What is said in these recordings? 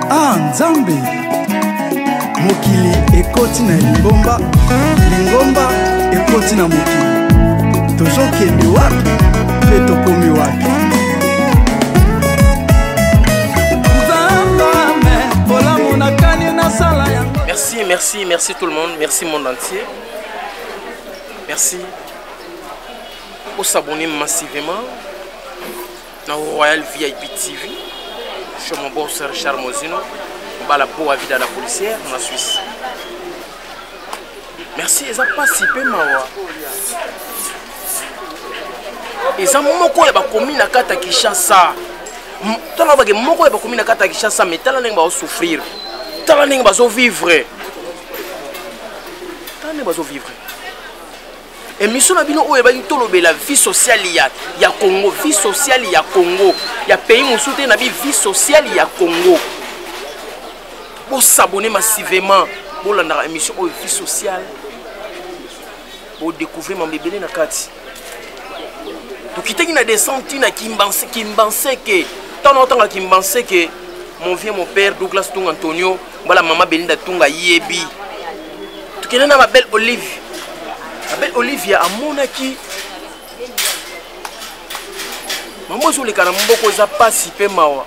Ah, Nzambe mokili ekoti na lingomba, lingomba ekoti na mokili. Tozokende wapi pe tokomi wapi? Merci, merci, merci tout le monde, merci monde entier. Merci pour s'abonner massivement dans Royal VIP TV. Je suis mon boss Richard Mozino, la peau à vie à la policière en Suisse. Merci, ils ont participé mawa. Ils ont moko ya ba commune na kata Kinshasa. Tala ba moko ya ba commune na kata Kinshasa, mais tala ninga ba souffrir. Tala ninga ba vivre. Tala ninga ba vivre. Et mission na bino oyo ba tolobe la vie sociale ya Congo, vie sociale ya Congo. Ya pays musuté na vie sociale ya Congo. Pour s'abonner massivement pour la émission oyo vie sociale. Pour découvrir mon bébé na kati. Donc il y a des centaines qui me que tant qui me que mon vieux mon père Douglas Tung Antonio, voilà maman Belinda Tunga Yebi. Tu connais ma belle Olive. Ma belle Olivia à Monaki. Maman sur les canamboko za pas si peu mawa.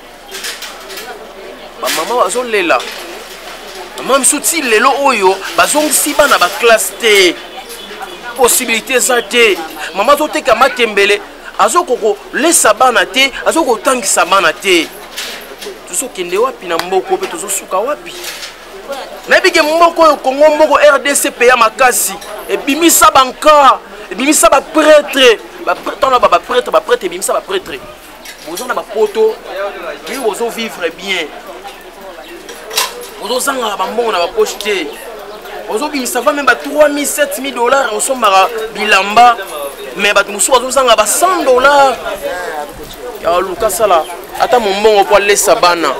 Maman azo lela. Maman souti lelo oyo bazong si bana ba classe T. Possibilité ça te. Maman zote kama tembele. Azoko lesa bana te, azoko tangisa bana te. Tuso kende wapi na mboko pe tuso suka wapi. Na bige mboko yo Congo mboko RDC peya makasi. E bimisa banka, e bimisa ba prêtre, ba prêtre bimisa ba prêtre. Bozo na ba poto, ki bozo vivre bien. Bozo zanga ba mbongo na ba poche te. Aujourd'hui, ça va même à 3 000, 7 000 dollars. On sommes à Bilamba. Mais nous sommes à 100 dollars. Alors, Lucas, là, attends mon bon, on peut aller sabana.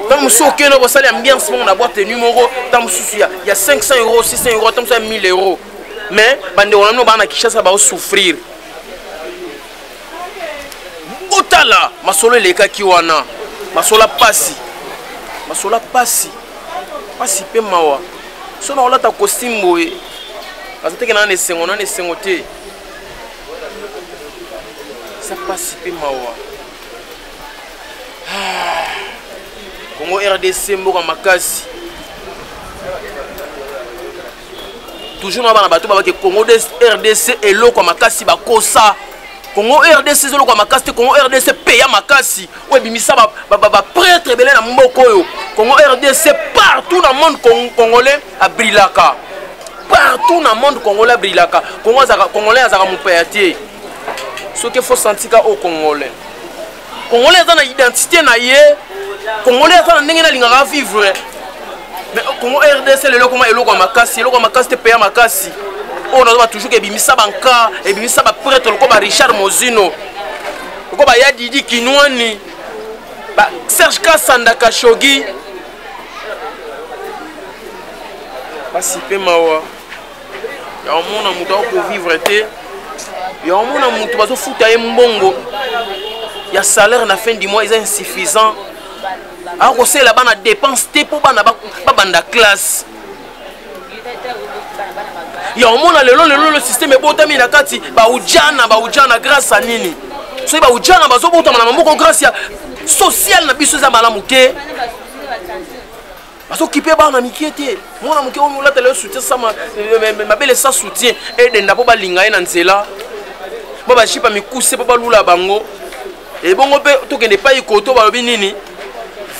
Tant que nous sommes au salaire ambiance, on a boîte de numéro. Tant que il y a 500 euros, 600 euros, tant que 1000 euros. Mais, on a Kinshasa va souffrir. Otala, ma solo les cas qui wana, ma sola passi, ma sola passi. Pas si peu mawa. Si on a ta costume boy, parce que on a des sengoté. Ça pas si peu mawa. Congo RDC mboka makasi. Toujours na bana bato ba ke Congo RDC et loko makasi ba kosa. Congo RDC zolo kwa makasi, Congo RDC peya makasi. Ouais bimisa ba prêtre belé na mboko yo. Congo RDC partout dans le monde congolais à Brilaka. Partout dans le monde congolais à Brilaka. Congolais à Zaramupayati. Ce qu'il faut sentir au Congolais. Congolais ont une identité naïe. Congolais ont une identité vivre. Mais Congo RDC le loko et loko makasi, loko makasi te peya makasi. On a toujours que bimisa banka et bimisa ba prêtre comme Richard Mozino. Comme ya Didi Kinwani. Serge Kassanda Kashogi. Pas si peu mawa. Ya omona mutu ko vivre te. Ya omona mutu bazo futa ye mbongo. Ya salaire na fin du mois est insuffisant. Alors c'est là bana dépense te pour bana ba banda classe. Ya omona le système est botami na kati ba ujana grâce à nini. So ba ujana bazo botama na mboko grâce ya social na biso za malamu te. Parce que bana mikiete mona muke on la tele soutien ça ma belle ça soutien et denda po ba linga na nzela ba ba chipa mikuse po ba lula bango et bongo pe to kende pa ikoto ba lobi nini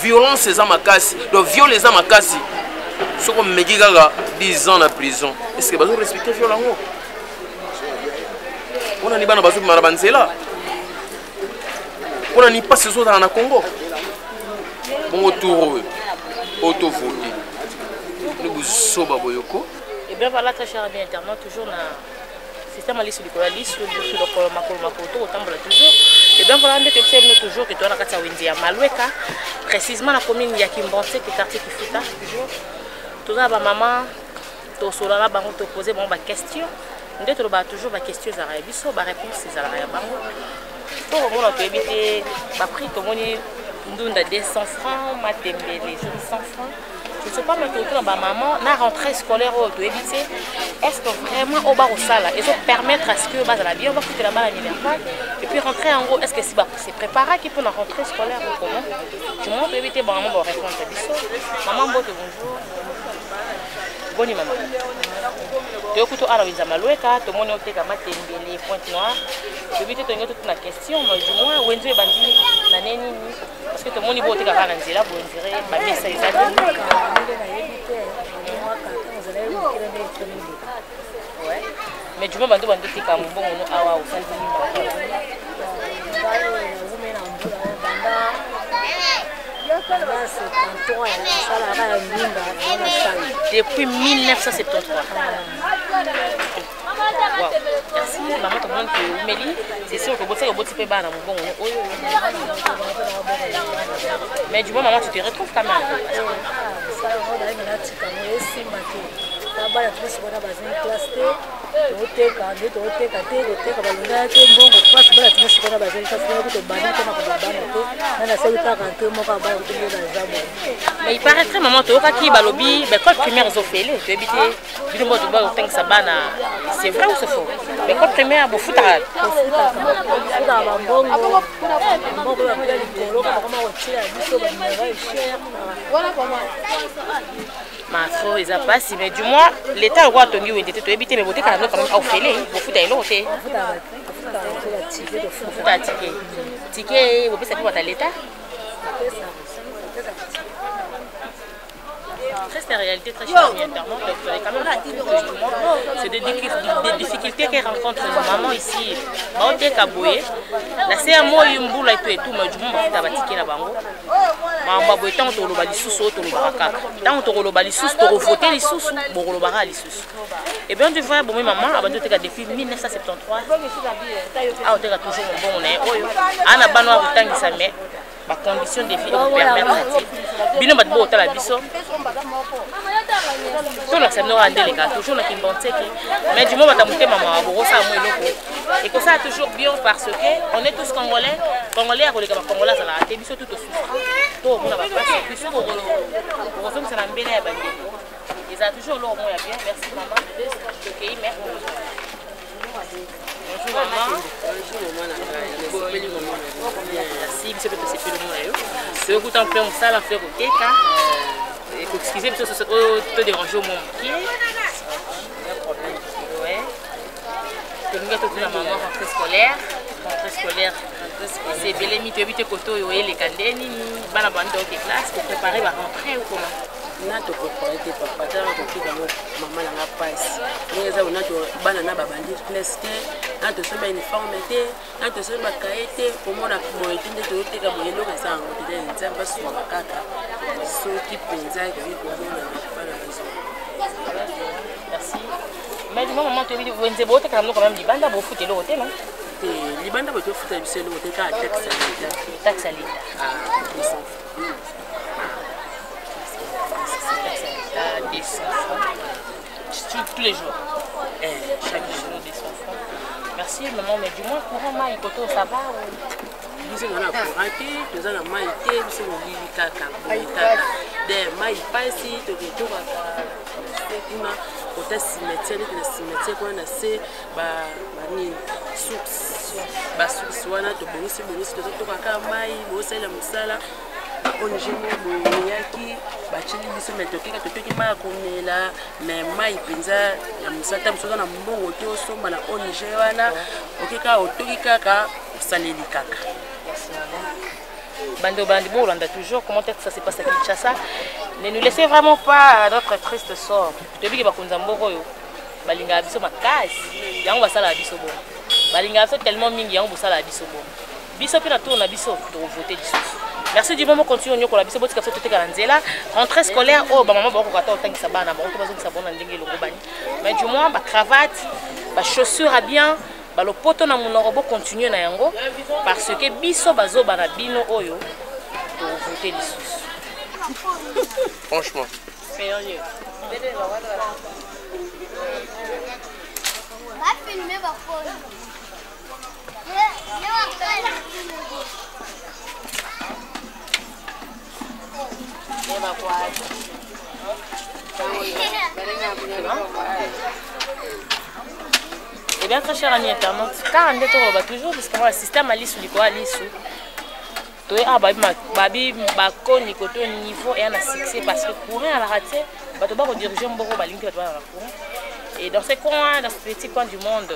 violence za makasi donc violence za makasi so ko megigaga 10 ans na prison est-ce que bazo respecter violence on a ni bana bazo mara banzela on a ni pas ce soir na Congo bongo tour auto-voté. Nous vous sommes boyoko. Et bien voilà, très cher ami internaute, toujours dans le système Alice du Coralis, sur le Makoto, autant voilà toujours. Et bien voilà, on est toujours que tu as la carte à Windia Maloueka, précisément la commune Yakimbonse, qui est quartier qui fait toujours. Tout ça, ma maman, tu as là, tu posé des questions. Nous avons toujours des questions à répondre, des réponses à la réponse. Pour éviter, après, Ndunda 200 francs, Matembele 100 francs. Je ne sais pas maintenant ma maman, na rentrée scolaire au éviter. Est-ce que vraiment au bar au salle, ils vont permettre à ce que bas à la vie, on va foutre là-bas à l'université et puis rentrer en gros. Est-ce que c'est préparé qui peut la rentrée scolaire ou comment? Du moins, éviter bon maman va répondre à ça. Maman bote bonjour. Bonne maman. Tu écoutes à la visa maloueka, tout le monde est à Matembele, Pointe Noire. Je vais te donner toute la question, mais du moins, où est-ce que bandi la neni? Parce que tout le monde est beau, tu es à Ranzela, vous direz, bah mais ça est ouais. Mais du moins, bandi tu es comme bon, on a awa au sein depuis 1973. Wow. Merci, maman, tout le monde qui est Mélie. C'est sûr que vous avez fait ban à mon bon. Mais du moins, maman, tu te retrouves quand même. Mais il paraîtrait, maman, tu as qui balobi, l'école primaire Zofélé, tu habites, c'est vrai ou c'est faux? L'école primaire, vous foutez à ma faux, ils ont pas si, mais du moins, l'État a droit de était tu habites, mais vous êtes quand même au félé, vous foutez à l'autre. Vous foutez à ticket. Ticket, vous pouvez savoir à l'État? C'est une réalité très chère c'est des difficultés qu'elle rencontre maman ici. La CMO et tout, mais du monde va ticket la bango. Maman boy tant to loba lisusu to loba kaka. Tant to loba lisusu to voter lisusu, bo loba lisusu. Et bien du vrai bon maman abandonné depuis 1973. Ah on te toujours bon on oyo. Ana banwa kutangisa mais ma condition de vie permettre bino bat bo tala biso. Tout la semno ande les gars toujours na kimbanteki. Mais du moment batamuté maman bo ça mo eloko. Et que ça toujours bien parce que on est tous congolais à kolega ba congolais za la biso tout souffrant. To on a pas passé biso ko ko ça na mbele ya bandi. Ils a toujours leur moyen bien. Merci maman. OK, merci. Bonjour maman. Bonjour maman. Merci, monsieur peut se faire le moyen. C'est au temps plein ça la faire au teka. Excusez monsieur ce te déranger au mon pied. Ouais. Que nous avons tout la maman rentrée scolaire. C'est belé mi tu habites koto yo les kandeni bana bande de classe pour préparer la rentrée ou comment? Na to préparer papa ta ko kika maman na passe. Les a on a to bana na babandi classe te, na to sema uniforme te, na to sema kaete pour moi na mo etinde to te ka boyelo ka sa ngo te nzamba so kaka. So qui penza que vi ko na bana maison. Merci. Mais du moment tu dis vous nzebo te quand même libanda bo foot le hôtel non? Libanda ba to foot biso le hôtel ka taxe à l'État. Ah, 200 tous les jours. Chaque jour, 200 francs. Merci maman, mais du moins, courant maï, koto, ça va? Nous avons un courant, nous avons un maï, nous avons un kaka, des maï, pas ici, tu retournes à côté cimetière, le cimetière, on a assez, source, on a de bonus, tu retournes à maï, vous savez la moussala. On est yaki bachili biso metoki ka totoki ba komela mais mai penza ya musata msoza na mbongo te osomba na ONG wana okeka otoki kaka saleli kaka. Bando bandi bo Rwanda toujours comment est-ce que ça se passe à Kinshasa? Ne nous laissez vraiment pas à notre triste sort. Depuis que bakonza mboko yo balinga biso makasi yango basala biso bo. Balinga biso tellement mingi yango basala biso bo. Biso pe na tourna biso to voter biso. Merci du moment continue ko la biso botika so tete kalanzela rentrée scolaire oh ba maman ba ko kata otangisa bana ba ko bazongisa bona ndenge longo bani mais du moins ba cravate ba chaussures à bien ba lo poto na monoro bo continuer na yango parce que biso bazo bana bino oyo to voter lisusu franchement sérieux va filmer ba photo. Eh bien, très cher ami internaute, car on est toujours, parce que le système ali sous l'icône ali sous. Tu es à babi bakoni koto niveau et un succès parce que courant à la raté, bah tu vas rediriger un beaucoup balingue tu vas dans la courant. Et dans ces coins, dans ce petit coin du monde,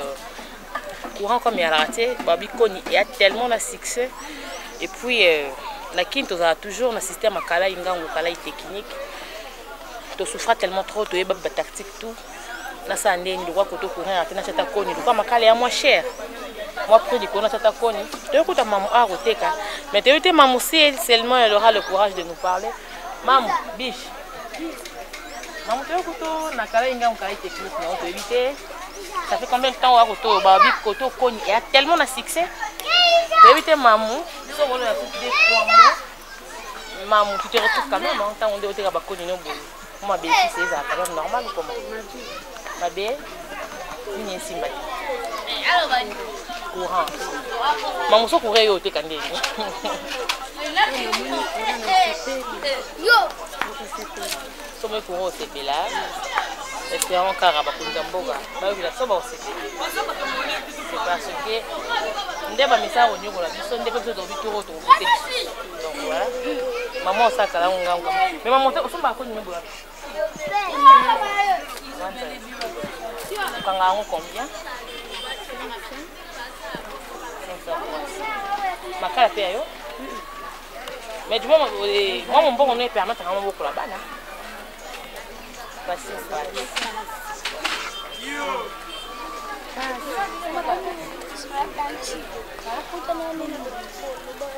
courant comme il y a la raté, babi koni il y a tellement de succès. Et puis la kin tu as toujours un système à kala inga ou kala technique. Tu souffres tellement trop, tu es babi tactique tout. Là ça ande ni droit koto courant à tena chata koni, donc makala ya moins cher. Moi près du courant chata koni, tu écoutes maman à roteka, mais tu écoutes maman si seulement elle aura le courage de nous parler. Maman, biche. Maman tu écoutes na kala inga ou kala technique, non tu éviter. Ça fait combien de temps à koto babi koto koni, il y a tellement de succès. Tu évites maman, tu vas voir des 3 mois. Maman tu te retrouves quand même en temps on doit te rabattre koni non bon. Moi bien si c'est ça, quand même normal ou comment? Babé, ni simba. Courant. Maman so courir au te kandé. Yo. Somme courant au CP là. Espérons caraba pour Ndamboga. Bah oui, la soba au CP. C'est parce que ndeba misa au nyongo la biso ndeba biso do bituro to. Donc voilà. Maman ça kala nganga. Mais maman o somba ko nyongo. Kangango combien? 500. Makala pe yo. Mais du moment moi mon bon on est permettre à beaucoup là-bas là.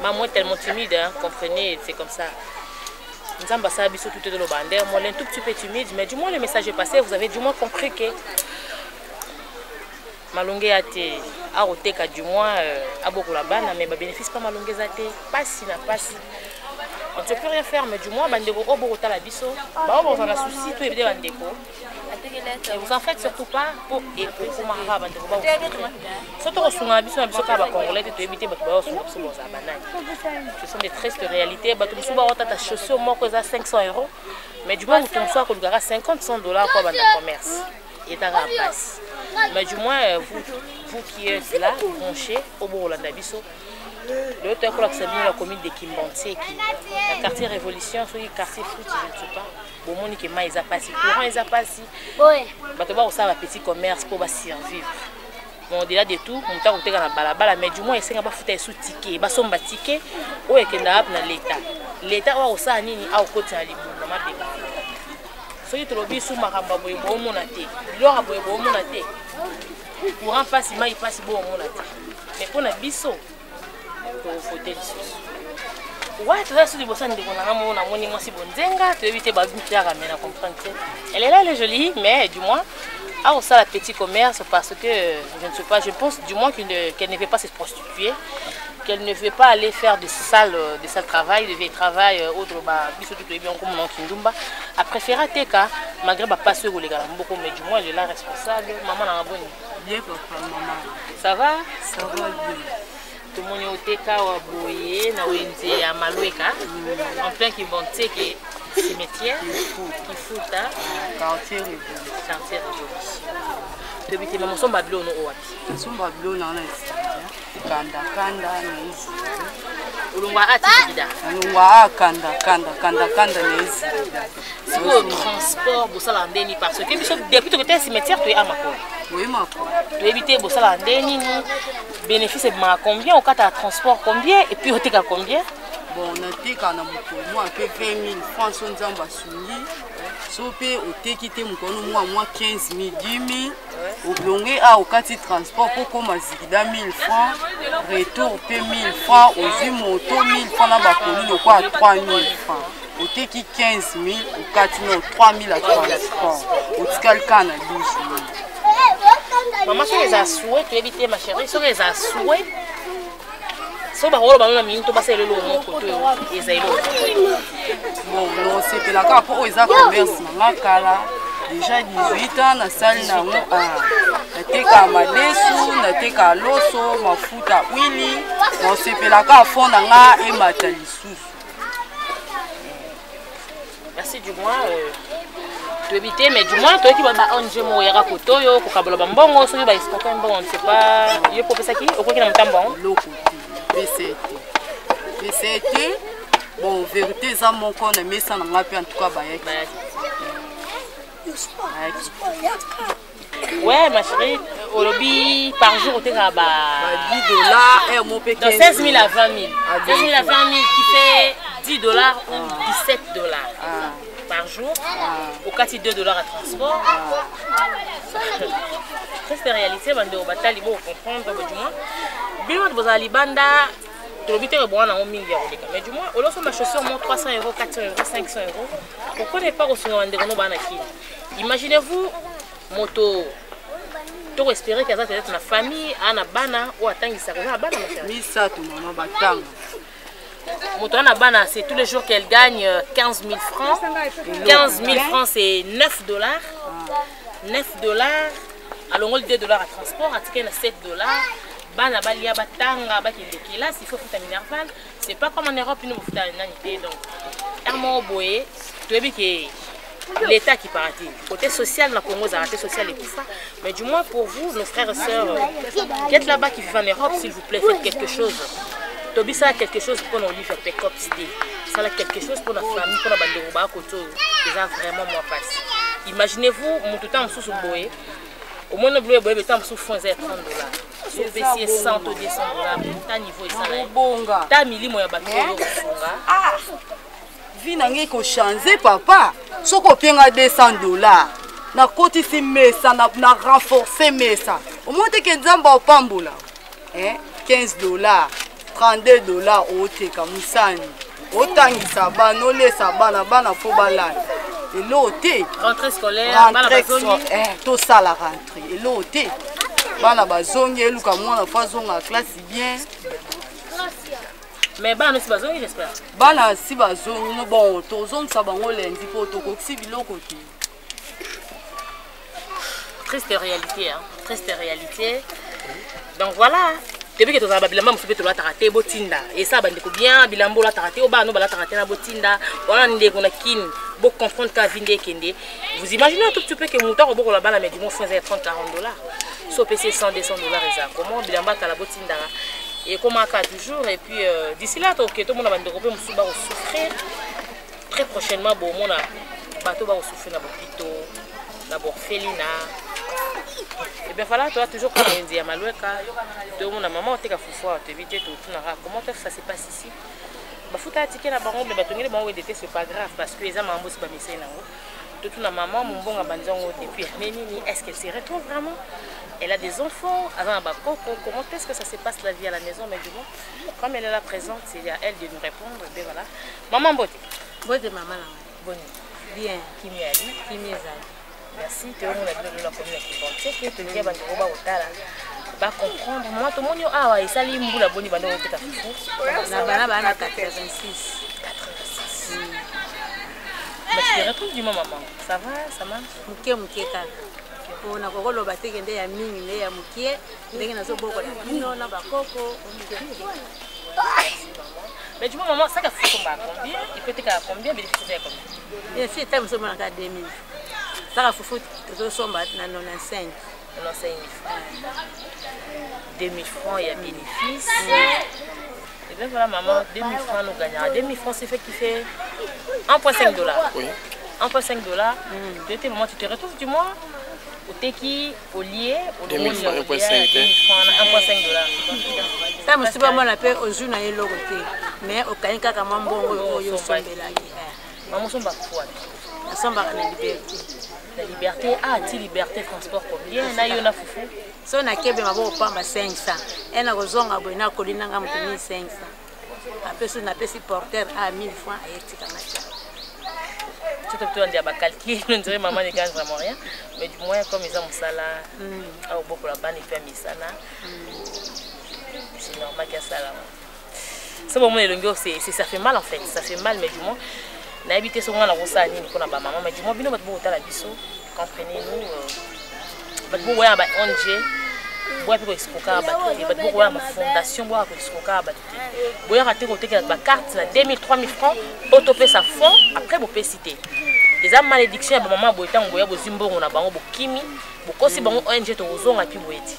Maman est tellement timide, hein, comprenez, c'est comme ça. Nous avons passé à Bissot tout de l'Obander. Moi, un tout petit peu timide, mais du moins le message est passé. Vous avez du moins compris que Malongé a été à Roteka, du moins à Bokulabana, mais le bénéfice pas Malongé a été pas si n'a pas si. On ne peut plus rien faire, mais du moins, Bandeko, au Bogota la Bisso, on a souci, tout est bien Bandeko. Vous en faites surtout pas pour Mara Bandeko. Surtout au Sunga Bisso, on a Congolais, tu éviter ce sont des tristes réalités. Tu as chaussé au moins 500 €, mais du moins, tu as 50-100 $ pour le commerce. Et tu as un passe. Mais du moins, vous qui êtes là, branchés au Bourlanda Bisso, le hôtel pour la commune de Kimbonti, le quartier Révolution, le quartier Fruit, je ne sais pas. Bon, mon équipement, ils ont passé. Courant, ils ont passé. Tu vas aussi un petit commerce pour survivre. Bon, au-delà de tout, on t'a dans la balabala, mais du moins, ils ne sont pas foutus sous ticket. Ils sont pas ticket, ou ils sont dans l'État. L'État a aussi un nini à côté de l'État. Si tu as sous ma ramba, tu as monté. Tu as monté. Courant passe, il passe bon monté. Mais pour la bisso, ouais, tu as dit que tu as elle est là, elle est jolie, mais du moins, à ça la petit commerce parce que je ne sais pas, je pense du moins qu'elle ne veut pas se prostituer, qu'elle ne veut pas aller faire de sales travail, de travail autre, a préféré Teka, malgré pas passer au légal, mais du moins elle est là responsable, maman n'a pas bonne. Bien, papa, maman. Ça va? Ça va bien. Tout le monde est au Teka ou à Boye, à Maloueka, en plein qui vont teke cimetière, qui fout à quartier Révolution. Quartier Révolution. Tu habites maman son babylon ou what? Son babylon on a kanda na ici. Ulungwa atibida. Ulungwa kanda na ici. C'est le transport pour ça l'andeni parce que depuis que tu es cimetière tu es à Mako. Oui Mako. Tu habites pour ça l'andeni ni bénéfice ma combien au cas de transport combien et puis au tika combien? Bon, on a été quand on a fait 20 000 francs sur Nzamba Souli. Sopé au Tekite moi 15 000, 10 000. Au Blongé à au quartier transport pour comme 1000 francs. Retour p 1000 francs. Aux moto 1000 francs dans la commune au quoi 3 000 francs. Au Teki 15 000, au quartier 3 000 à 3 000 francs. Au Tkalkan à 12 000. Maman, sur les assouets, tu évites ma chérie, sur les assouets. Si on a un minute, on le long côté. Bon, non, c'est la carte pour les commerce. Déjà 18 ans, na salle na teka madesu, na teka loso, mafuta wili. Non, c'est la carte fond na nga et matalisusu. aussi du moins tu éviter mais du moins toi qui va ONG mo yaka kotoyo ko kabola bambongo so ba exporter mbongo on ne sait pas yo popesa ki o ko ki na mtambo loko PCT bon vérité ça mon qu'on aimé ça na ngapi en tout cas bayaki ouais ma chérie au lobby par jour tu as $10 et mon pékin donc 16 000 à 20 000 16 000 à 20 000 qui fait $10 ou $17 par jour au cas de $2 à transport c'est la réalité bande au batali pour comprendre du moins bien vous allez banda tu as bon en milliard mais du moins au lieu de ma chaussure mon 300 €, 400 €, 500 €. Pourquoi n'est pas reçu en dégonno banaki? Imaginez-vous moto to espérer que ça être na famille ana bana ou atangi ça na bana mi ça tout maman batang moto ana bana c'est tous les jours qu'elle gagne 15 000 francs 15 000 francs c'est $9 $9 alors $2 à transport à ticket na $7 bana balia batanga bakende là s'il faut futa minerval c'est pas comme en Europe nous futa nanité donc armo boye tu es que l'état qui partit côté social la Congo a raté social et tout ça mais du moins pour vous nos frères et sœurs qui êtes là-bas qui vivent en Europe s'il vous plaît faites quelque chose tobi ça quelque chose pour nos livres pick-up idée ça là quelque chose pour la famille pour la bande de Roba Koto déjà vraiment moi passe imaginez-vous mon tout temps sous boye au moins bleu boye temps sous fonds $30 sur PC 100 ou $200 ta niveau ça ta milimo ya bato funga vie nangi ko changer papa soko penga $200 na kotisi mesa na renforcer mesa au moins te ke nzamba opambula $15 $32 oteka musani otangisa bana olesa bana fo balata elo te rentrée scolaire bana bazongi to sala rentrée elo te bana bazongi eluka mwana fo azonga classe bien mais bana si bazongi j'espère bana si bazongi no bon tozongisa bango lendi po tokokisi biloko te triste réalité donc voilà depuis que tu as bilamba musupe to la taraté botinda et ça bande ko bien bilambo la taraté o ba no bala taraté na botinda wana ndeko na kin bo comprendre ka vinde kende vous imaginez un tout petit peu que montant au la bala mais du moins $30 $40 so PC $100 $200 ça comment bilamba ka la botinda et comment ka toujours et puis d'ici là to que tout le monde bande ko pe musuba ko souffrir très prochainement bon mona bato ba ko souffrir na bopito na orphelinat. Et bien voilà, tu as toujours comme on dit à Maloueka, tout le monde a maman, tu as foufoua, tu es comment ça se passe ici? Bah faut t'attiquer la baronne, mais tu n'es pas c'est pas grave parce que les amants bossent pas mais c'est tout la maman, mon bon abandon depuis est-ce qu'elle se retrouve vraiment? Elle a des enfants, avant comment est-ce que ça se passe la vie à la maison? Mais du coup, comme elle est là présente, c'est à elle de nous répondre. Et bien voilà. Maman Boté. Boté maman. Bonne. Bien. Qui m'y a dit? Qui m'y a dit? Merci, tu as vu la communauté. Bon, tu sais que tu dis que tu vas comprendre. Moi, tout le monde a dit que tu vas comprendre. Na 86. Mais tu te retrouves du moment, maman. Ça va, ça marche? Muké kaka. On a encore le bâti qui est à mine, il est à Muké. Il est à Zoboko, il est à Bakoko. Mais du moment, ça a fait combien? Il peut être à combien? Bénéficier combien? Il fait un peu de 2000. Ça a fait tout son bat na 95 000 francs. 2000 francs, il y a bénéfice. Et bien voilà, maman, 2000 francs nous gagnons. 2000 francs, c'est fait qui fait $1.5. Oui. $1.5. De tes moments, tu te retrouves du mois au Teki, au lié, au 2000 francs, 1.5. $1.5. Ça me pas mal appelé au jour et l'autre. Mais au Kanka, comment bon, il y a maman, son bac quoi? La liberté, liberté, transport combien? Na foufou. So na kebe mabo pamba 500. Ena kozonga boina kolina nga 1500. Après so na pesi porteur à 1000 francs à etika macha. Tu te peux dire ba calculer, on dirait maman ne gagne vraiment rien, mais du moins comme ils ont sala au beaucoup la bande fait misana. C'est normal qu'il y a ça là. C'est bon les longueurs ça fait mal en fait, ça fait mal mais du moins na habité sur la rosa ni ko na ba maman mais du moins bino bat bo ta la biso comprenez-nous bat bo ya ba ONG boya pe ko escroquer bato te bato ko ma fondation boya ko escroquer bato te boya raté ko tekela ba carte na 2000 3000 francs autopé sa fond après bo pécité eza malédiction ya ba maman boya tango boya bozimbongo na bango bokimi bokosi bango ONG to ozonga pi boyeti.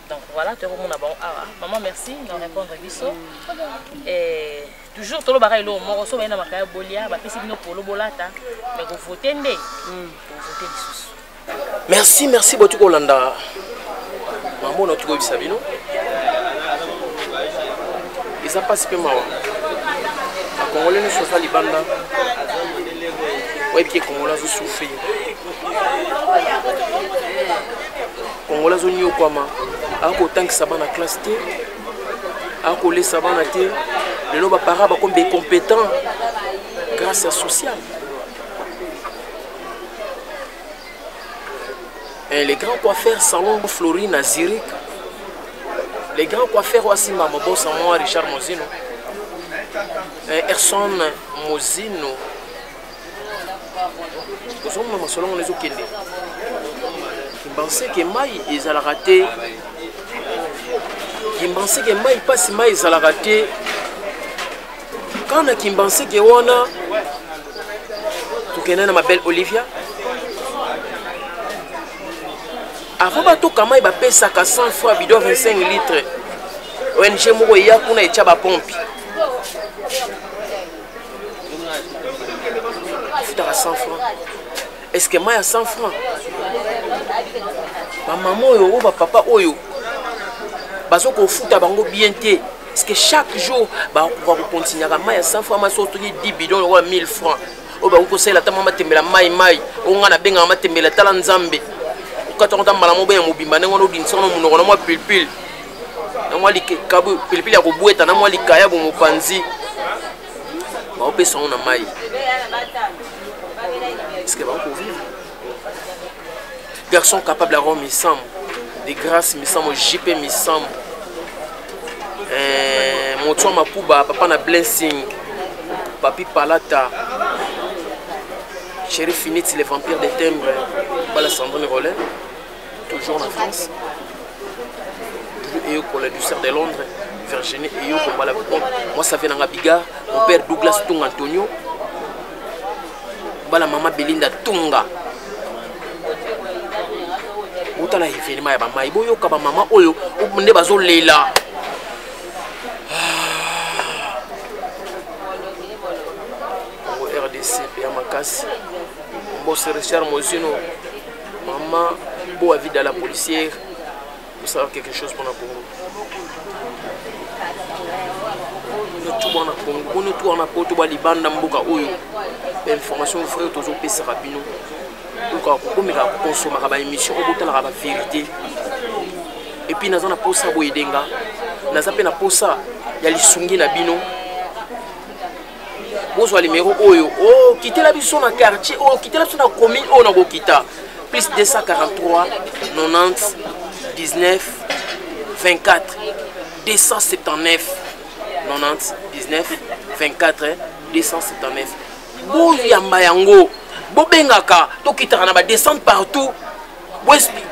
Donc voilà, tu as mon abon. Ah, maman, merci de répondre à biso. Et toujours tout le bagage là, moi aussi, on a marqué bolia, bah si nous pour le bolata, mais vous votez ndé, vous votez les sous. Merci, merci beaucoup Kolanda. Maman, notre groupe Sabino. Et ça passe peu mal. Les Congolais ne sont pas les bandes. Ouais, puis les Congolais ont souffert. Congolais ont eu quoi ma? Ako tank sabana classe T, ako les sabana T, les loba para ba comme des compétents grâce à social. Et les grands coiffeurs salon Florine à Zurich, les grands coiffeurs aussi Mamobo Samo Richard Mozino, Erson Mozino, nous sommes selon les Okende. Qui pensaient que Maï ils allaient rater. Qui pensait que Maï passe Maï ils allaient rater. Quand on a qui pensait que on a tout connaît ma belle Olivia. Avant bateau Kamaï va payer ça 100 fois bidon 25 litres. ONG moko ya kuna echaba pompe. C'est à 100 francs. Est-ce que Maï a 100 francs? Ma maman oyo ba papa oyo bazo ko futa bango bien té parce que chaque jour ba ko continuer ka mai 100 francs ma soto 10 bidons ou 1000 francs o ba ko sela ta mama tembela mai o nga na benga ma tembela tala nzambe ko to ta mala mo be mo bimba ngono din sono muno ngono mo pilpil na mo like kabu pilpil ya ko bueta na mo likaya bo mo panzi ba o pe son na mai est-ce que ba ko vivre garçon capable à rendre mes sembles de grâce mes sembles JP mes sembles mon toit ma pouba papa na blessing papi palata chéri finit les vampires des timbres bala Sandrine Rollet toujours en France toujours et au du cerf de Londres Virginie et au combat la moi ça vient dans Biga mon père Douglas Tung Antonio bala maman Belinda Tunga utala événement ya ba mai boyo ka ba mama oyo nde bazo lela au RDC ya makasi boss Richard Mozino maman beau à vie de la policière pour savoir quelque chose pour la Congo tout bon na Congo tout on a poto ba libanda mboka oyo information frère tozo pesa rapino comme il a consommé la émission au la vérité et puis nous avons posa boyedenga nous avons posa ya lisungi na bino bozwa numéro oyo oh quitter la biso na quartier oh quitter la biso na commune oh na go kita plus 243 90 19 24 279 90 19 24 279 boyamba yango bobengaka tokitaka na ba descendre partout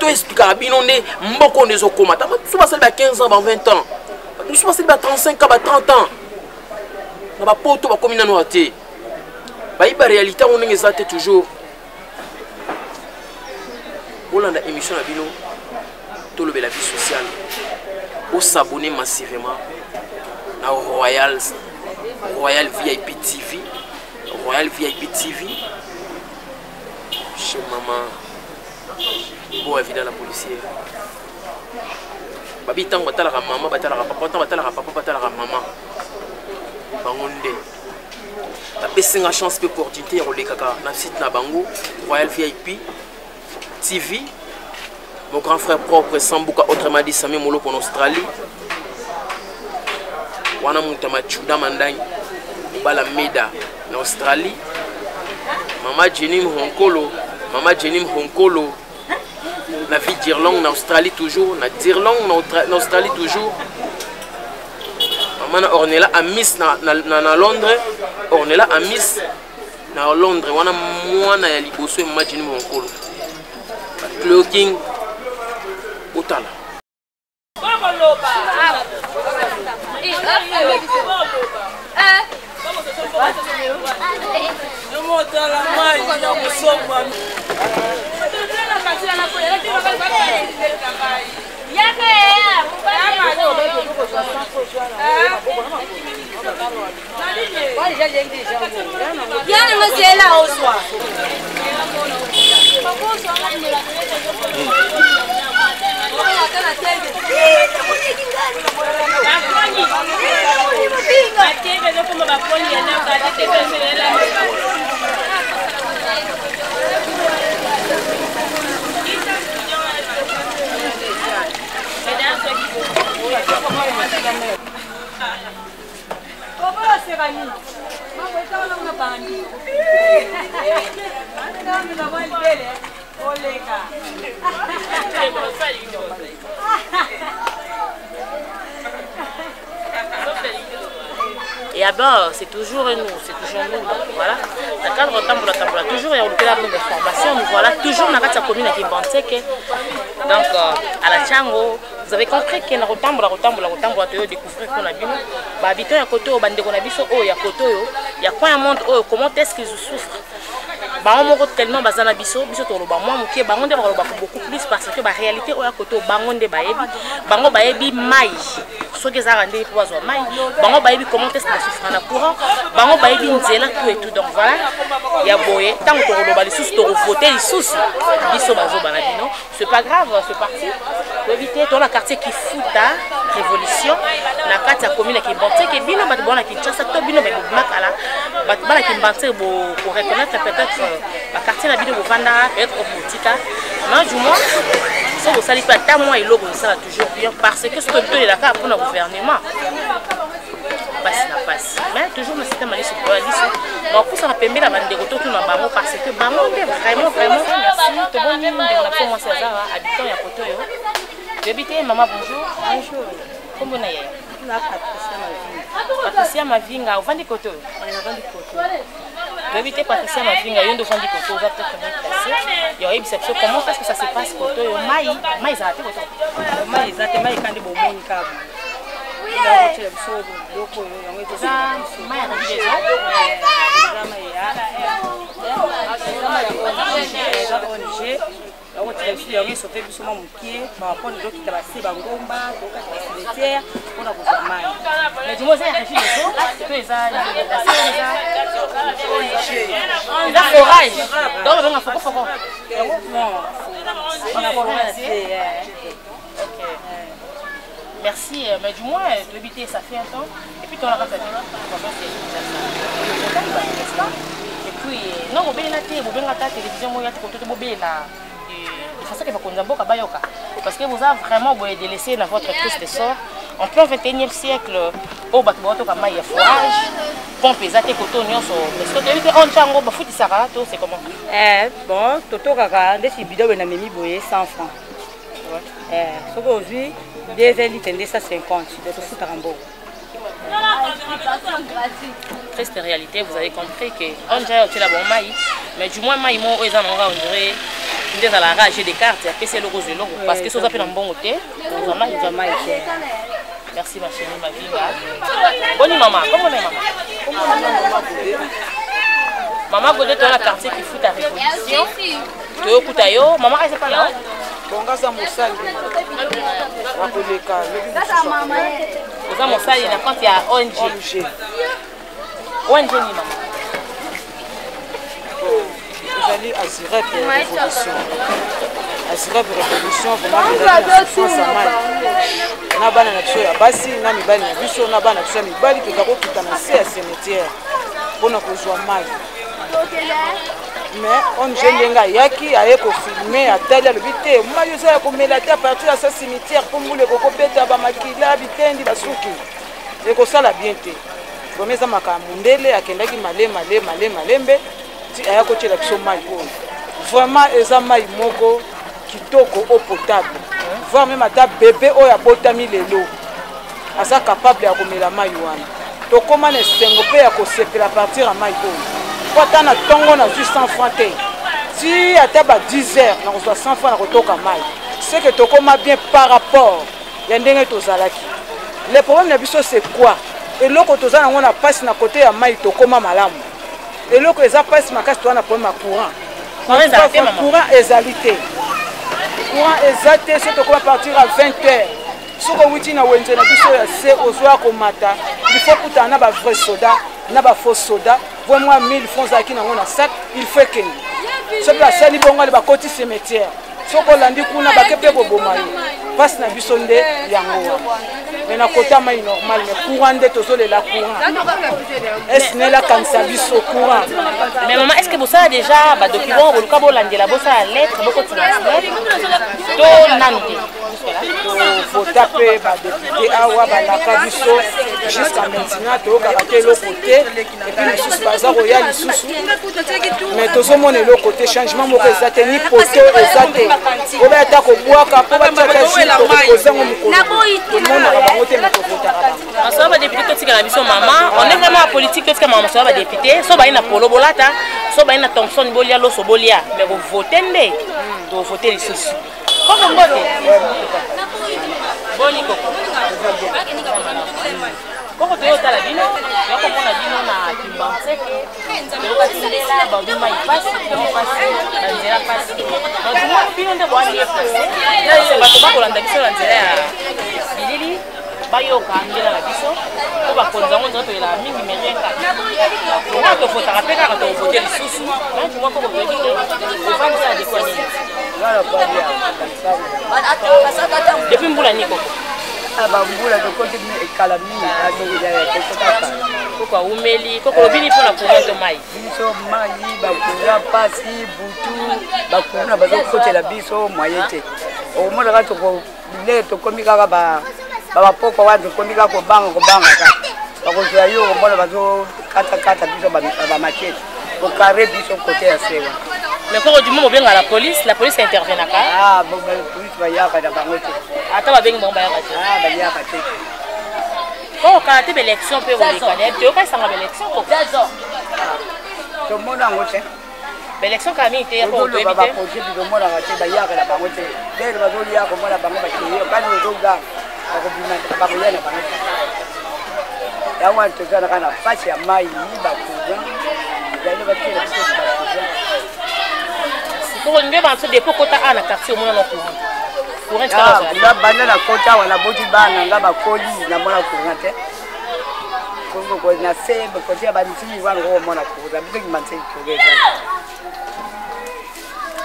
to expliquer bino ne mboko nezo komata so basali ba 15 ans ba 20 ans so basali ba 35 ans ba 30 ans na ba poto ba komina no ate ba iba réalité on ngezate toujours olanda émission na bino to le la vie sociale au s'abonner massivement na Royal VIP TV Royal VIP TV chez maman bon évidemment la policière babi tango batala maman batala papa tango batala papa batala maman bangonde la pesinga chance pe opportunité ya kolekaka na site na bango Royal VIP TV mon grand frère propre Sambuka autrement dit Sami Molo en Australie wana mutama chuda mandani bala meda en Australie Maman Jenim Honkolo, la vie d'Irlande en Australie toujours, na d'Irlande en Australie toujours. Maman Ornella à Miss na Londres, Ornella à Miss na Londres, wana mwana ya liboso Maman Jenim Honkolo. Cloaking otala Yana mazela oswa. Et alors, c'est toujours nous, c'est toujours nous. Donc voilà, dans le cadre de Tambola, toujours il y a eu des formations, mais voilà, toujours dans la commune qui est donc à la Tchango, vous avez compris qu'il y a un découvrir qu'on a vu. Habitants à côté, il y a quoi un monde, comment est-ce qu'ils souffrent. Bango tellement bazana biso to loba moi mukie bango nde bakoloba beaucoup plus parce que la réalité oya koto bango nde baebi mai soki ezaka nde po bazwa mai bango baebi comment est-ce que souffre na courant bango baebi nzela tout et tout donc voilà ya boye tant to loba lisusu to voter lisusu biso bazoba na bino c'est pas grave c'est parti pour éviter dans la quartier qui fout ta révolution na kati ya commune qui bonté que bino bat bona ki tchasa to bino ba makala bat bana ki bonté pour reconnaître peut-être la quartier na bino bovanda être au politique mais du moins ça vous salue pas tant moi et logo ça toujours bien parce que ce que tout est là pour le gouvernement passe mais toujours le système aller sur la liste donc pour ça on peut mettre la bande de retour tout dans bango parce que bango vraiment merci tout bon monde on a commencé ça habitant ya poto yo j'habite maman bonjour comment on est là Patricia Mavinga au vandi koto j'habite Patricia Mavinga yondo vandi koto va peut-être bien il y a une exception comment est-ce que ça se passe koto yo mai za te koto mai za te mai kandi bo moni kabu Merci, mais du moins, l'habiter ça fait un temps. Et puis, tu as la et puis, non, on la télévision, on parce que vous avez vraiment délaissé dans votre triste sort. En plein 21e siècle, au Batubato, il y a forage, pompe, ils ont été cotonnés. Est-ce que tu as vu que c'est comment? Bon, Toto Kaka, des bidons, on a mis 100 francs. Aujourd'hui, 2 litres, 250, de tout Tarambo. Triste réalité, vous avez compris que on dirait que la bonne maille, mais du moins maille mon ils en ont on dirait des à la rage des cartes, après c'est le rose de l'eau parce que ça s'appelle un bon hôtel, on maille. Merci ma chérie, ma vie. Bonne maman, comment on est maman? Maman Godé dans la quartier qui fout ta révolution. Tu écoutes ayo, maman elle c'est pas là. Bongaza Moussali. Bongaza Moussali, la quand il y a ONG. ONG ni maman. Vous allez à Zirep Révolution. À Zirep Révolution, vraiment vous avez la souffrance à mal. On a bana na biso ya basi, na mibali na biso, na bana biso ya mibali qui kako kitana se ya cimetière. Pona kozwa mai. Mais on jenga yaki aye ko filmer atali alobite mayo za ko melata partout à ce cimetière pour moule ko kopeta ba makila bitendi basuki et ko sala bien te promesa makamundele akendaki malembe ti aya ko tshela biso mai ko vraiment eza mai moko kitoko eau potable voir même ata bébé o ya botami lelo asa capable ya ko mela mai wana to koma na sengo pe ya ko sepela partir à mai ko quand on a tongo na 100 francs si à 10 heures on reçoit 100 francs na kotoka mai c'est que tokoma bien par rapport ya ndenge tozalaki. Le problème na biso c'est quoi? Eloko tozana ngona passe na côté ya mai tokoma malamu. Eloko eza passe makasi to na problème ya courant. Courant ezalité. Courant ezalité c'est tokoma partir à 20h. Soko witi na wenze na biso ya se ozwa komata. Il faut kuta na ba vrai soda, na ba faux soda. Vraiment 1000 francs aki na ngona sac, il faut que so la sali bongo le ba koti cimetière. Soko landi kuna ba kepe boboma. Passe na biso nde yango. Mais na kota mai normal mais courant de tozole la courant. Est-ce ne la kansa biso courant. Mais maman, est-ce que vous savez déjà ba document boluka bolandela bosa lettre boko transmettre to nande. Faut taper ba député awa ba la biso jusqu'à maintenant to karaté le côté et puis le sous bazar royal sous. Mais tozomone le côté changement mo ezate ni poto ezate. Oba ta ko boaka po ba tata jila ko on va député tout la mission maman, on est vraiment en politique que maman ça va député, so ba ina polo bolata, so ba ina Thompson bolia lo so bolia, mais vous votez ndé, vous votez les sous. Comment voter? Boni koko. Koko to yota la bino, yo ko mona bino na kimbanseke, yo ka tindela ba bima ipasi, ba nzela pasi. Ba bima bino nde bwani epasi. Na yo ba to ba kolanda biso na nzela ya bilili. Bayoka ngela la biso ko ba konza ngo nzoto ila mingi merenga ko to fota kapeka ka to voter lisusu donc moi ko ko dire ko fanya de quoi ni wala kwa dia depuis mbula niko aba mbula to ko tini ekala mingi azo ya ko kaka ko kwa umeli ko ko bini pona courant to mai biso mai ba kura pasi butu ba kuna ba zo kotela biso moyete o mo la to ko le to komika ba baba poko wanzu komika ko banga ka bako ya yo mbona bazo kata biso ba machete ko carré biso côté ya sewa mais ko du moment benga la police intervient naka ah bon la police ba ya ka da bangote ata ba benga ba ya ka ah ba ya ka te ko ka te élection pe ko lekane te ka sanga élection ko to mona ngote élection ka mi te ko to baba ko je bi mona ka te ba ya ka da bangote dere ba zo ya ko mona bango ba ke yo ka ni zo ga ako bima ba ko yana bangote ya wanto kana kana fasi ya mai ba ko ga ya ba tena biso ba ko ko nge ba so depo kota ana quartier mona no courant la bana na kota wana boti bana nga ba koli na mona courant te kongo ko na sebe ko tia ba ntimi wana ko mona courant bi manse ko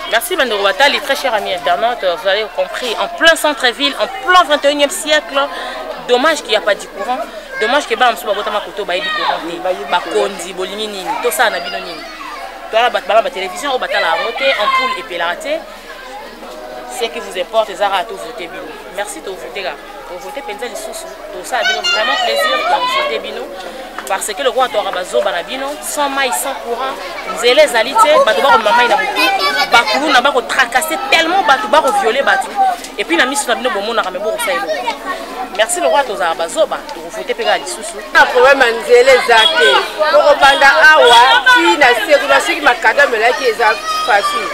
Merci Bandoro Batali, très chers amis internautes, vous avez compris, en plein centre-ville, en plein 21e siècle, dommage qu'il n'y a pas de courant, dommage que Bam Souba Botama Koto Baye du courant, Bakondi, Bolimi Nini, tout ça n'a pas de Nini. Toi là, la télévision, au Batala a voté, en poule et pélarate, c'est que vous importe, Zara a tout voté Bino. Merci de voter là. Vous votez Penza les sous, tout ça a vraiment plaisir de voter Bino. Parce que le roi Torabazo Banabino, sans maille, sans courant, vous avez les alités, Batouba Mamaï Nabutu, Bakoulou n'a pas tracassé tellement, Batouba violé Batou. Et puis la mise sur la bino, bon, on a ramé beau merci le roi Torabazo, vous votez Péga les sous. Un problème à Nzélé Zake. Pour Banda Awa, qui n'a circulation qui m'a cadré, là qui est facile.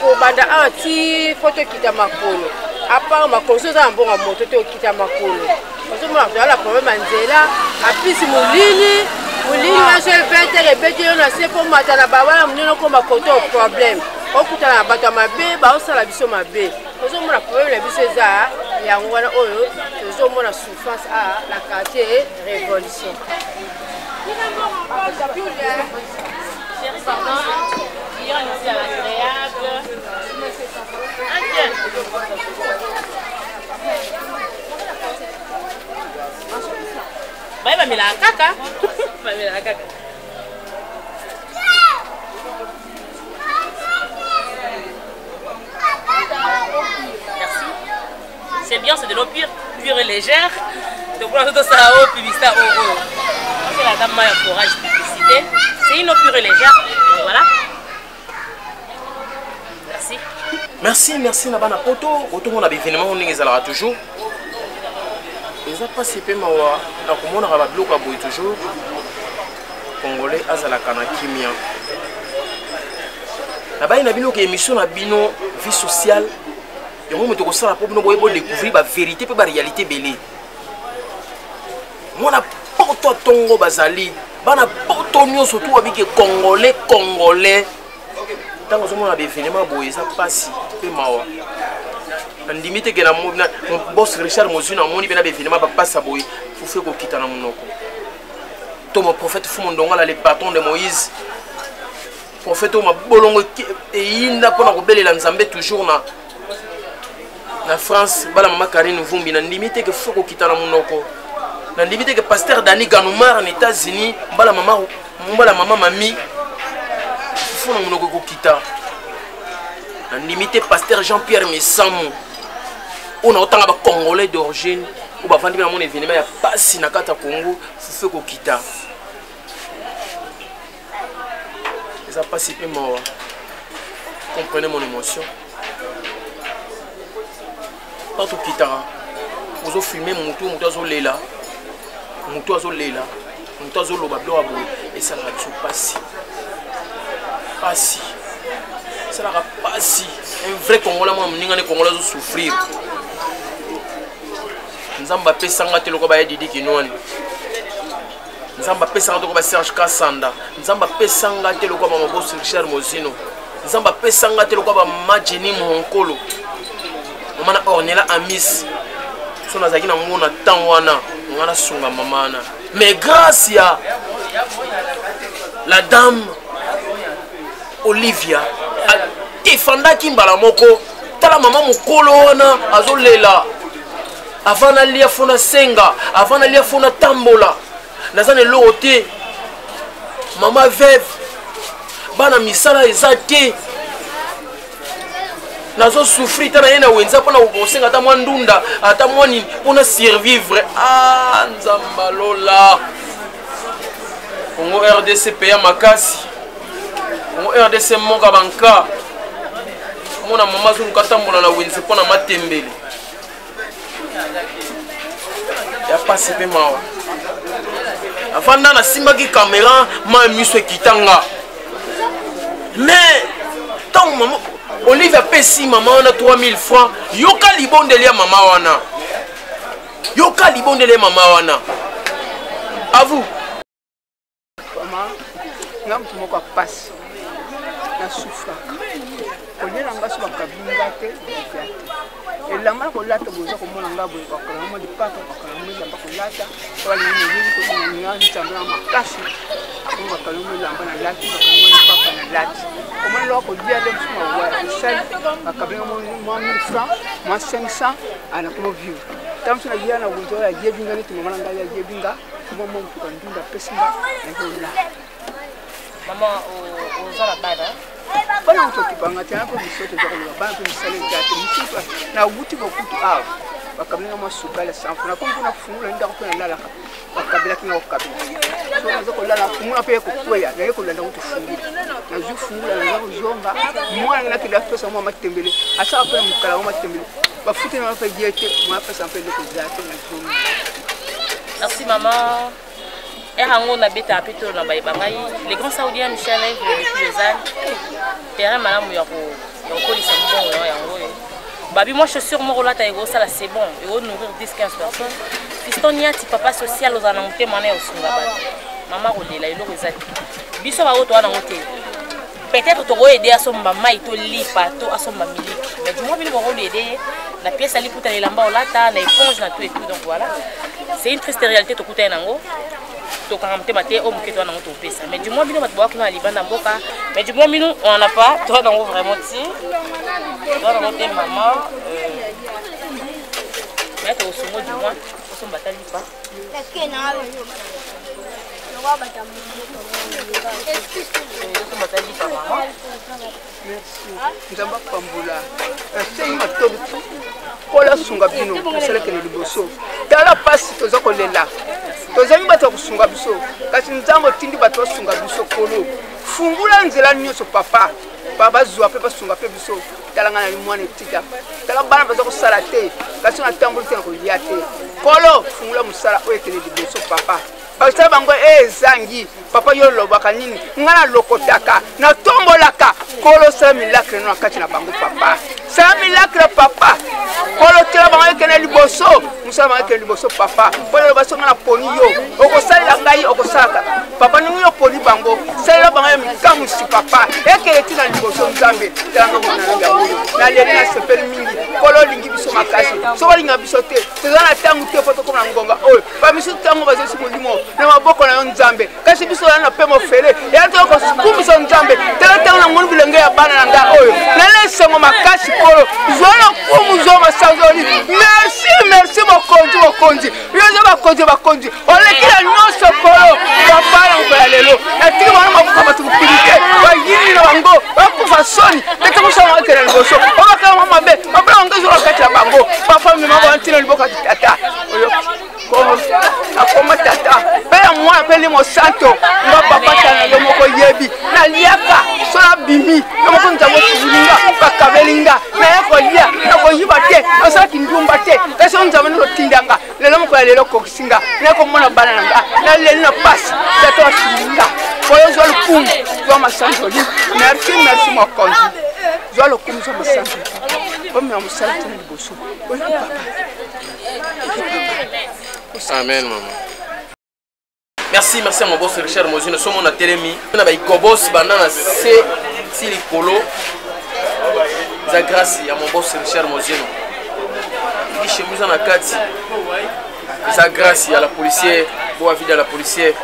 Pour Banda Awa, qui photo qui t'a ma polo. À part ma conscience, un bon amour, qui t'a ma polo. Parce que moi, j'ai problème à Nzéla. Après, si mon ligne, je vais te répéter, on a fait pour ma talabawa, on a comme un côté au problème. On coûte à la bateau ma baie, on a la biseau ma baie. Parce que mon problème, la biseau ça, il y a un voilà, on a souffrance à la quartier révolution. Vai me la caca. Vai me la caca. Merci. C'est bien, c'est de l'eau pure et légère. Donc voilà, tout ça au publicité au. C'est la dame Maya Forage publicité. C'est une eau pure et légère. Donc voilà. Merci. Merci Nabana Poto. Autour de l'événement, on est toujours. Ils ont passé peu mawa. Donc on a un bloc à boire toujours. Congolais azala kana kimia. Là-bas il y a une émission na bino vie sociale yango moto kosala mpo bino boye bodécouvrir bavérité mpe baréalité ebele mwana poto ntongo bazali bana poto nyonso tu babiki congolais ntango ozomona baévénement boye eza mpasi mpe mawa nandimi teke na bos richard mozwi namoni mpe na baévénement bapasa boye fufe kokita na monoko to moprophète fu mondongala le patron de moïse prophète oyo mabolongo eyinda mpona kobelela nzambe toujours na France bala mama Karine Vumbi nandimi teke fufe kokita na monoko nandimi teke pasteur Dani Ganoumar na États-Unis mbala mama mami fufu na monoko kokita nandimi te pasteur Jean-Pierre Mesamu on a autant de Congolais d'origine ou bah vendre mon événement il y a pas si na kata Congo fufu kokita ça passe si peu mort comprenez mon émotion pas tout kitara vous filmer mon tour lela loba blo abo et ça va tout passer ça va passer un vrai Congolais moi mninga ne Congolais zo souffrir nzamba pesanga te loko ba Didi Kinwani nzamba pesanga te ko ba Serge Kasanda nzamba pesanga te loko ba Mabos Richard Mozino nzamba pesanga te loko ba Majeni Monkolo mama Ornella Amis so nazaki na ngona tangwana ngana sunga mamana mais grâce à la dame Olivia defendaki mbala moko tala mama mokolo wana azolela avant nalia fona senga avant nalia fona tambola nazane lote mama veuve bana misala ezate nazo souffrir tana yena wenza pona kosenga ta mwandunda ata mwani pona survivre nzambalola Congo RDC paya makasi Congo RDC moka banka mona mama zulu katambola na wenza pona matembele ya pasi pe mawa afanda na simbaki caméra ma miso kitanga mais tant maman Olive pesi maman wana 3000 francs yoka libondeli mama wana à vous maman ngam tumo kwa passe na souffra kolela ngaso bakabinga te elanga kolata boza komona ngabo bakala mo di papa bakala mo lamba kolata wala ni ko nyani tambana makasi ko bakala mo lamba na lati bakala mo di papa na lati comment loko dia dem suma wa sel bakabinga mo 1000 francs mo 500 ana ko vivre tam suna dia na gonzo ya jebinga ni tuma manga ya jebinga mo mo ko ndunda pesinga na ko la maman ozala bada bana utokibanga tena ko bisoto za ko bana ko misale ngate misipa na wuti bokutu awo bakabinga masukala sanfu na kongo na fungula nda ko na lala bakabila kinga ko kabila so na zoko lala fungula pe ko kwela na ko landa ko fungula na zu fungula na ko zonga mwana na kila pesa mo matembele asa pe mukala mo matembele bafuti na fa diete mo pesa pe ko zate na zonga. Merci maman. On a bêta plutôt dans les grands saoudiens Michel depuis les années terrain madame Babi moi chaussure mon là ta ça là c'est bon et on nourrir 10-15 personnes fiston nia ti papa social aux anonté mané au sungaba maman rodé là il aurait zati biso ba auto na ngoté peut-être to go aider à son maman il to lipa to à son mamili mais du moins bien go aider la pièce ali pour les lamba là ta na éponge na tout et tout donc voilà c'est une triste réalité to kuta nango to quand même maté au mketo na ngoto pesa mais du moins bino batwa kuna libanda mboka mais du moins bino on n'a pas toi dans vraiment ti toi dans notre maman mais to songo du moins on batali pas nzamba pambula asengi matobi kola sunga bino osalekele liboso tala pasi toza kolela tozali bato kusunga biso kasi nzambo tindi bato basunga biso kolo fungula nzela nyonso papa bazwa pe basunga pe biso tala ngana ni mwana etika tala bana baza kosala te kasi na tamboli te na kolia te kolo fungula musala oyo ekele liboso papa bakisa bango ezangi papa yo lobaka nini ngana lokotaka na tombolaka kolo sala milakre na kati na bango papa ça miracle papa polo tela bango ekene liboso musala bango ekene liboso papa polo basonga na poni yo okosalela ngai okosaka papa ningi yo poni bango salela bango ya mikamusi papa ekele tina liboso nzambe telanga mwana nanga oyo na leli na sepeli mingi polo lingi biso makasi soko linga biso te toza na tangu te poto koma na ngonga oyo bamiso tango bazosi molimo na maboko na yo nzambe kasi biso na pe mofele ya to ko kumisa nzambe tela tango na ngonu bilenge ya bana na nga oyo na lesengo makasi polo zolo kumu zo masanzoli merci mokonzi yozo bakonzi olekila nyonso polo papa na ngoya lelo na tiki bana mabuka batukupilite bayini na bango bakufa soni tete musama kele liboso obaka mabe mabla ngozo wakati ya bango papa mima ba ntina liboka tata oyo ko akoma tata pela mwa pele mo santo nga papa tana yo moko yebi na liaka sola bimi yo moko nzamo tulinga bakabelinga na yako lia na ko yiba te osa kindumba te kasi nzamo no tindanga lelo moko lelo ko singa na ko mona bana nga na lelo na passe tata tulinga koyo zo lukumu zo masanzoli merci mokonzi zo lukumu zo masanzoli comme on s'arrête le bosso. Amen maman. Merci à mon boss Richard Mozino. Nous sommes à Télémi. On a des gobos banana c'est silicolo. Ça grâce à mon boss Richard Mozino. Il dit chez nous en a 4. Ça grâce à la policière. Bon avis à la policière.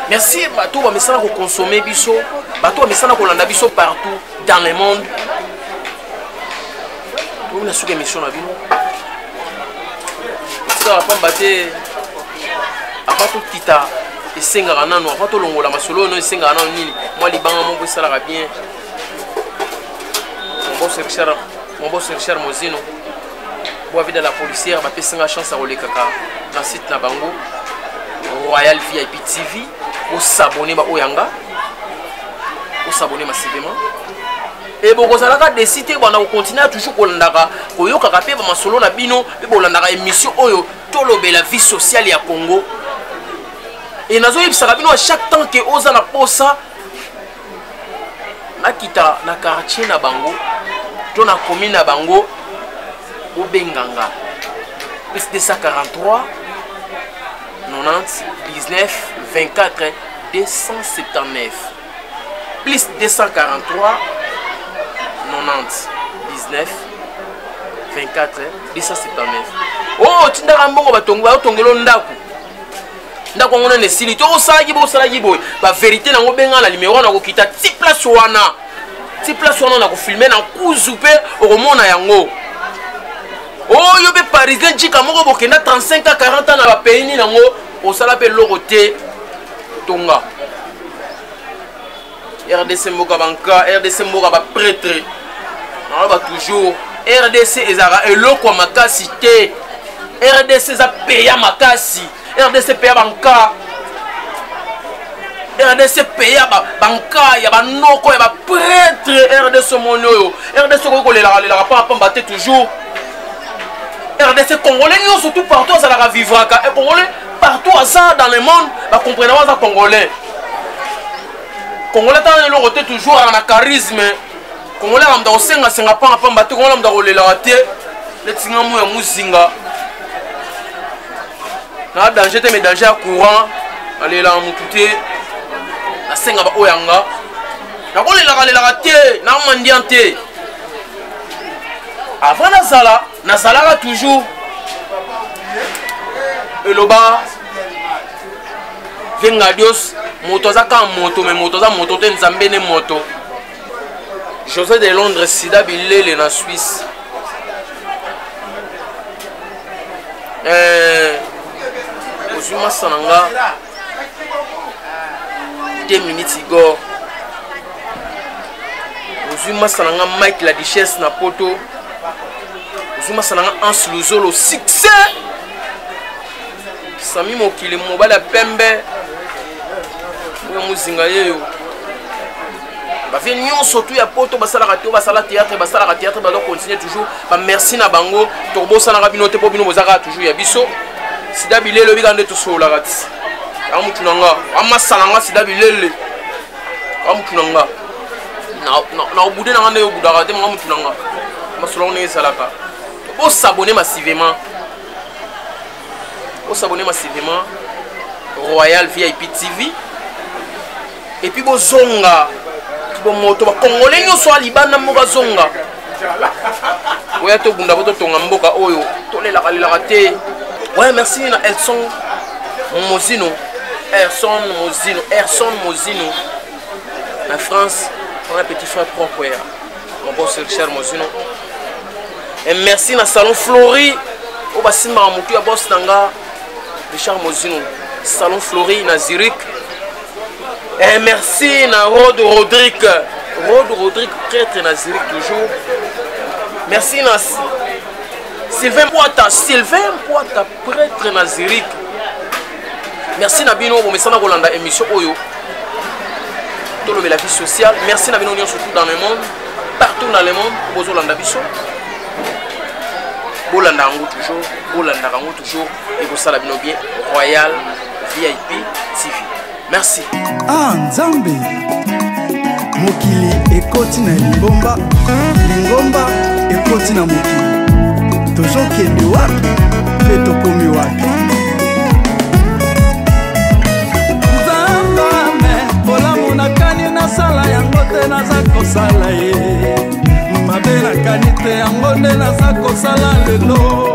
Merci à tous les gens qui consomment biso. À tous les gens qui ont biso partout dans le monde. On a su que mission la vie. Ça va pas battre. Après tout tita et sengara nano, après tout longo la masolo no sengara nano nini. Moi les bancs mon boss ça va bien. Mon boss Richard Mozino. Bois de la policière va passer une chance à rouler kaka dans site na bango. Royal VIP TV. Au s'abonner ba oyanga. Au s'abonner massivement. Et bon, vous allez décider de continuer toujours à koyoka pe ba masolo na bino pe bolandaka émission oyo tolobe la vie sociale ya Congo. Et nazo yebisaka bino à chaque temps que oza na posa nakita na quartier na bango to na commune na bango au Benganga. Plus 243 90 19 24 279 plus 243 90 19 24 279. Oh, tindaka mbongo batongo batongelo ndako. Ndako ngona ne sili to osala boy. Ba vérité na ngobenga na numéro na kokita ti place wana. Ti place wana na ko filmer na kuzupe okomona yango. Oh, yo be parisien jika moko bokenda 35 à 40 ans na ba pays ni nango osala pe loroté tonga. RDC Mboka Banka, RDC Mboka ba prêtre. On va toujours RDC ezara eloko makasi te. RDC za peya makasi. RDC peya banka. RDC peya banka ya banoko ya ba prêtre RDC mono. RDC ko kolela pa pambate toujours. RDC congolais nous surtout partout ça la vivre et congolais partout ça dans le monde ba comprendre ça congolais. Congolais tant le côté toujours à la charisme. Congolais am dans senga pa pamba te Congolais am dans le raté le tingamu ya muzinga. Na danger te mais danger courant aller là mututé na senga ba oyanga. Na ko le raté na mandiante. Avant na sala toujours eloba venga Dios moto za ka moto mais moto za moto te nzambe ne moto. José de Londres sida bilele na Suisse. Ozuma sananga 2 minutes ago. Ozuma sananga Mike la Duchesse na poto. Ozuma sananga Ans Luzolo succès. Sami mokili mobala pembe. Muzinga yeyo. Ba vient surtout ya poto basala théâtre ba continuer toujours ba merci na bango to bosana ka bino te po bino bozaka toujours ya biso sida bilele bigande to sola kati amutunanga amasalanga sida bilele amutunanga na obude na ngande yo budaka te amutunanga masolo ndenge esalaka bosabone massivement Royal VIP TV et puis bozonga moto bakongole nyonso alibanda mboka zonga oya tobunda boto tonga mboka oyo tolelaka lelaka te. Ouais, merci na Erson Mozino en France, on a un petit frère propre, mon boss Richard Mozino. Et merci na Salon Flori au bassin Maramoutou à boss Nanga Richard Mozino, Salon Flori na Zurich. Et merci na Rod Rodrigue prêtre na Zurich toujours. Merci na Sylvain Poita prêtre na Zurich. Merci na bino bomesana kolanda émission oyo. Tout le la vie sociale. Merci na bino surtout dans le monde, partout dans le monde pour bozolanda biso. Bolanda ngo toujours et vous sala bino bien Royal VIP TV. Merci. Ah Nzambe. Mokili ekoti na Lingomba ekoti na mokili. Toujours kende wapi? Pe tokomi wapi? Nakani nasala yango te naza kosala ye mabe nakani te yango nde naza kosala lelo